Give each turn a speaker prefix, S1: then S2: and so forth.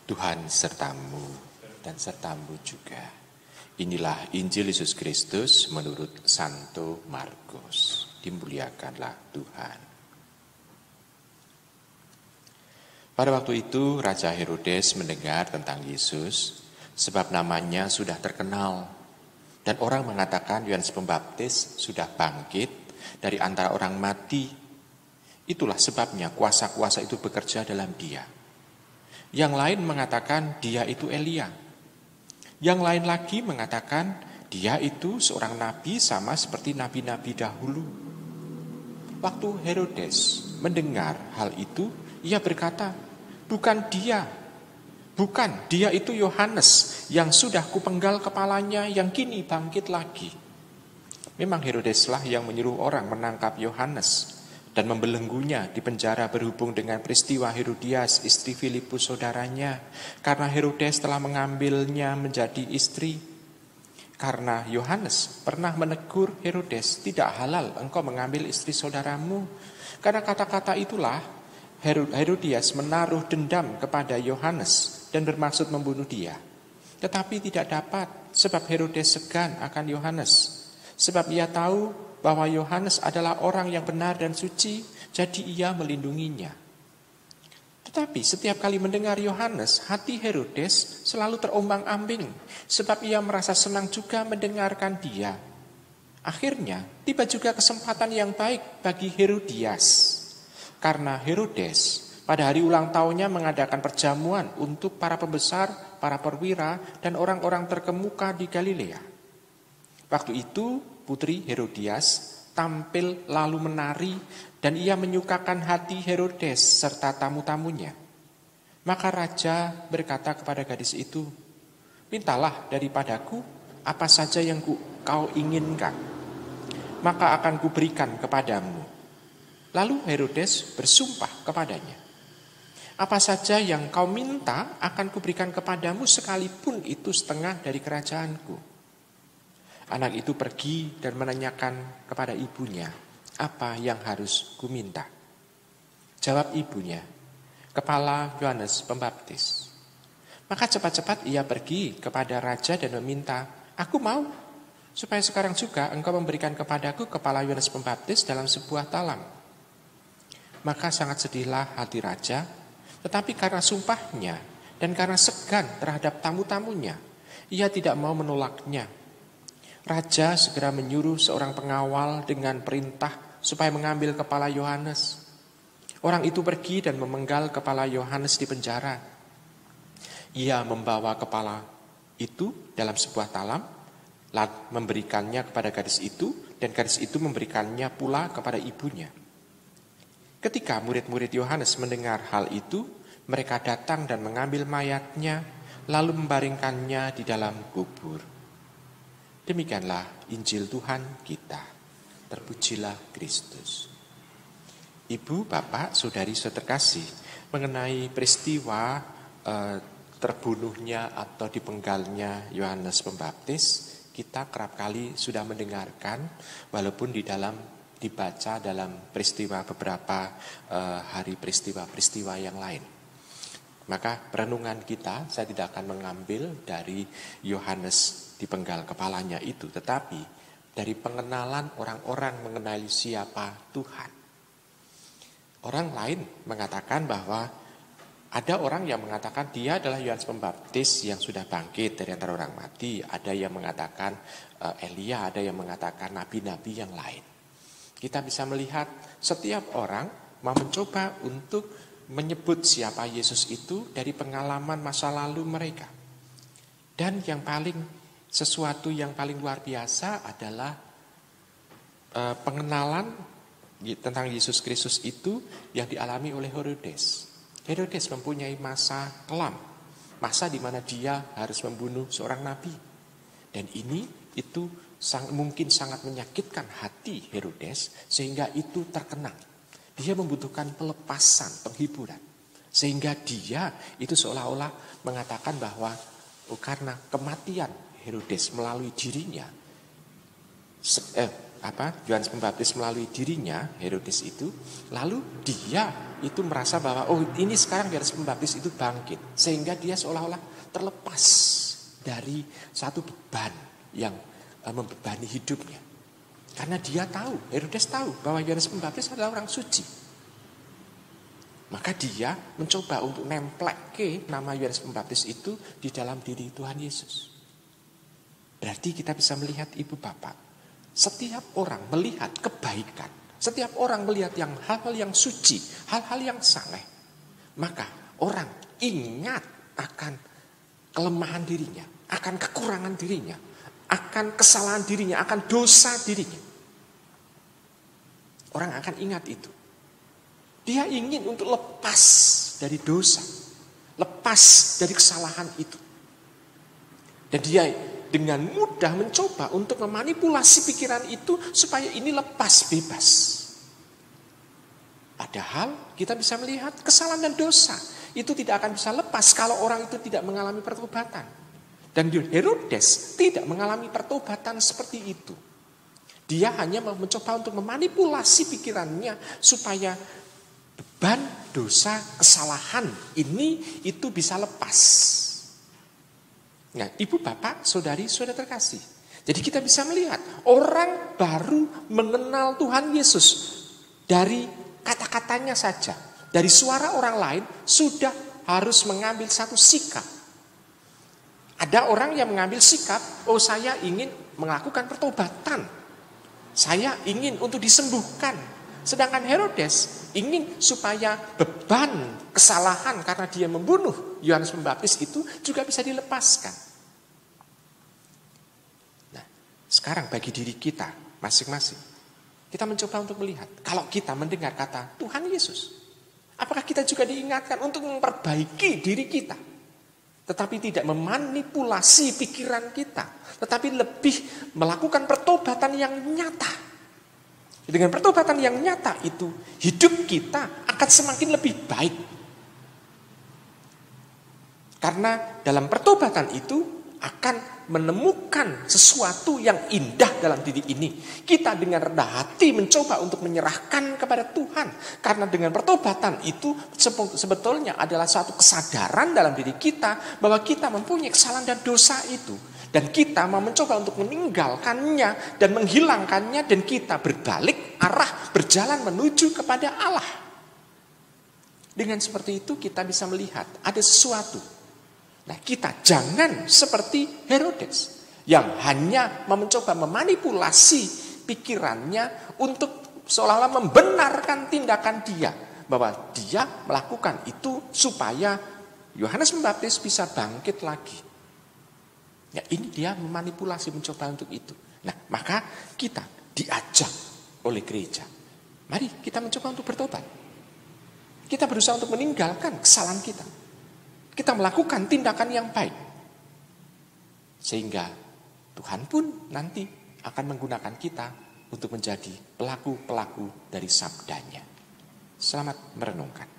S1: Tuhan sertamu dan sertamu juga. Inilah Injil Yesus Kristus menurut Santo Markus. Dimuliakanlah Tuhan. Pada waktu itu Raja Herodes mendengar tentang Yesus sebab namanya sudah terkenal. Dan orang mengatakan Yohanes Pembaptis sudah bangkit dari antara orang mati. Itulah sebabnya kuasa-kuasa itu bekerja dalam dia. Yang lain mengatakan dia itu Elia. Yang lain lagi mengatakan dia itu seorang nabi sama seperti nabi-nabi dahulu. Waktu Herodes mendengar hal itu, ia berkata, bukan dia itu Yohanes yang sudah kupenggal kepalanya yang kini bangkit lagi. Memang Herodeslah yang menyuruh orang menangkap Yohanes dan membelenggunya di penjara berhubung dengan peristiwa Herodias, istri Filipus saudaranya, karena Herodes telah mengambilnya menjadi istri. Karena Yohanes pernah menegur Herodes, tidak halal engkau mengambil istri saudaramu. Karena kata-kata itulah Herodias menaruh dendam kepada Yohanes dan bermaksud membunuh dia. Tetapi tidak dapat, sebab Herodes segan akan Yohanes. Sebab ia tahu bahwa Yohanes adalah orang yang benar dan suci, jadi ia melindunginya. Tetapi setiap kali mendengar Yohanes, hati Herodes selalu terombang-ambing, sebab ia merasa senang juga mendengarkan dia. Akhirnya, tiba juga kesempatan yang baik bagi Herodias. Karena Herodes pada hari ulang tahunnya mengadakan perjamuan untuk para pembesar, para perwira, dan orang-orang terkemuka di Galilea. Waktu itu putri Herodias tampil lalu menari dan ia menyukakan hati Herodes serta tamu-tamunya. Maka raja berkata kepada gadis itu, mintalah daripadaku apa saja yang kau inginkan, maka akan kuberikan kepadamu. Lalu Herodes bersumpah kepadanya, apa saja yang kau minta akan kuberikan kepadamu sekalipun itu setengah dari kerajaanku. Anak itu pergi dan menanyakan kepada ibunya, apa yang harus kuminta? Jawab ibunya, kepala Yohanes Pembaptis. Maka cepat-cepat ia pergi kepada raja dan meminta, aku mau, supaya sekarang juga engkau memberikan kepadaku kepala Yohanes Pembaptis dalam sebuah talam. Maka sangat sedihlah hati raja, tetapi karena sumpahnya dan karena segan terhadap tamu-tamunya, ia tidak mau menolaknya. Raja segera menyuruh seorang pengawal dengan perintah supaya mengambil kepala Yohanes. Orang itu pergi dan memenggal kepala Yohanes di penjara. Ia membawa kepala itu dalam sebuah talam, memberikannya kepada gadis itu, dan gadis itu memberikannya pula kepada ibunya. Ketika murid-murid Yohanes mendengar hal itu, mereka datang dan mengambil mayatnya, lalu membaringkannya di dalam kubur. Demikianlah Injil Tuhan kita. Terpujilah Kristus. Ibu, bapak, saudari, saudara terkasih, mengenai peristiwa terbunuhnya atau dipenggalnya Yohanes Pembaptis, kita kerap kali sudah mendengarkan, walaupun dibaca dalam peristiwa beberapa hari peristiwa yang lain. Maka perenungan kita, saya tidak akan mengambil dari Yohanes dipenggal kepalanya itu, tetapi dari pengenalan orang-orang mengenai siapa Tuhan. Orang lain mengatakan bahwa ada orang yang mengatakan dia adalah Yohanes Pembaptis yang sudah bangkit dari antara orang mati. Ada yang mengatakan Elia, ada yang mengatakan nabi-nabi yang lain. Kita bisa melihat setiap orang mau mencoba untuk menyebut siapa Yesus itu dari pengalaman masa lalu mereka. Dan sesuatu yang paling luar biasa adalah pengenalan tentang Yesus Kristus itu yang dialami oleh Herodes. Herodes mempunyai masa kelam, masa di mana dia harus membunuh seorang nabi. Dan itu mungkin sangat menyakitkan hati Herodes sehingga itu terkenang. Dia membutuhkan pelepasan, penghiburan. Sehingga dia itu seolah-olah mengatakan bahwa karena kematian Herodes melalui dirinya, Yohanes Pembaptis melalui dirinya, Herodes itu, lalu dia itu merasa bahwa ini sekarang Yohanes Pembaptis itu bangkit, sehingga dia seolah-olah terlepas dari satu beban yang membebani hidupnya. Karena dia tahu, Herodes tahu bahwa Yohanes Pembaptis adalah orang suci. Maka dia mencoba untuk nemplek nama Yohanes Pembaptis itu di dalam diri Tuhan Yesus. Berarti kita bisa melihat ibu bapak, setiap orang melihat kebaikan, setiap orang melihat hal-hal yang suci, hal-hal yang saleh, maka orang ingat akan kelemahan dirinya, akan kekurangan dirinya, akan kesalahan dirinya, akan dosa dirinya. Orang akan ingat itu. Dia ingin untuk lepas dari dosa, lepas dari kesalahan itu. Dan dia dengan mudah mencoba untuk memanipulasi pikiran itu supaya ini lepas bebas. Padahal kita bisa melihat kesalahan dan dosa itu tidak akan bisa lepas kalau orang itu tidak mengalami pertobatan. Dan Herodes tidak mengalami pertobatan seperti itu. Dia hanya mencoba untuk memanipulasi pikirannya supaya beban dosa kesalahan itu bisa lepas. Nah, ibu bapak, saudari, saudara terkasih. Jadi kita bisa melihat orang baru mengenal Tuhan Yesus dari kata-katanya saja. Dari suara orang lain sudah harus mengambil satu sikap. Ada orang yang mengambil sikap, saya ingin melakukan pertobatan. Saya ingin untuk disembuhkan. Sedangkan Herodes ingin supaya beban kesalahan karena dia membunuh Yohanes Pembaptis itu juga bisa dilepaskan. Nah, sekarang bagi diri kita masing-masing, kita mencoba untuk melihat, kalau kita mendengar kata Tuhan Yesus, apakah kita juga diingatkan untuk memperbaiki diri kita, tetapi tidak memanipulasi pikiran kita, tetapi lebih melakukan pertobatan yang nyata. Dengan pertobatan yang nyata itu, hidup kita akan semakin lebih baik. Karena dalam pertobatan itu akan menemukan sesuatu yang indah dalam diri ini. Kita dengan rendah hati mencoba untuk menyerahkan kepada Tuhan. Karena dengan pertobatan itu sebetulnya adalah suatu kesadaran dalam diri kita bahwa kita mempunyai kesalahan dan dosa itu. Dan kita mau mencoba untuk meninggalkannya dan menghilangkannya, dan kita berbalik arah, berjalan menuju kepada Allah. Dengan seperti itu kita bisa melihat ada sesuatu. Nah, kita jangan seperti Herodes yang hanya mencoba memanipulasi pikirannya untuk seolah-olah membenarkan tindakan dia, bahwa dia melakukan itu supaya Yohanes Pembaptis bisa bangkit lagi. Ya, ini dia memanipulasi, mencoba untuk itu. Nah, maka kita diajak oleh gereja. Mari kita mencoba untuk bertobat. Kita berusaha untuk meninggalkan kesalahan kita. Kita melakukan tindakan yang baik. Sehingga Tuhan pun nanti akan menggunakan kita untuk menjadi pelaku-pelaku dari sabdanya. Selamat merenungkan.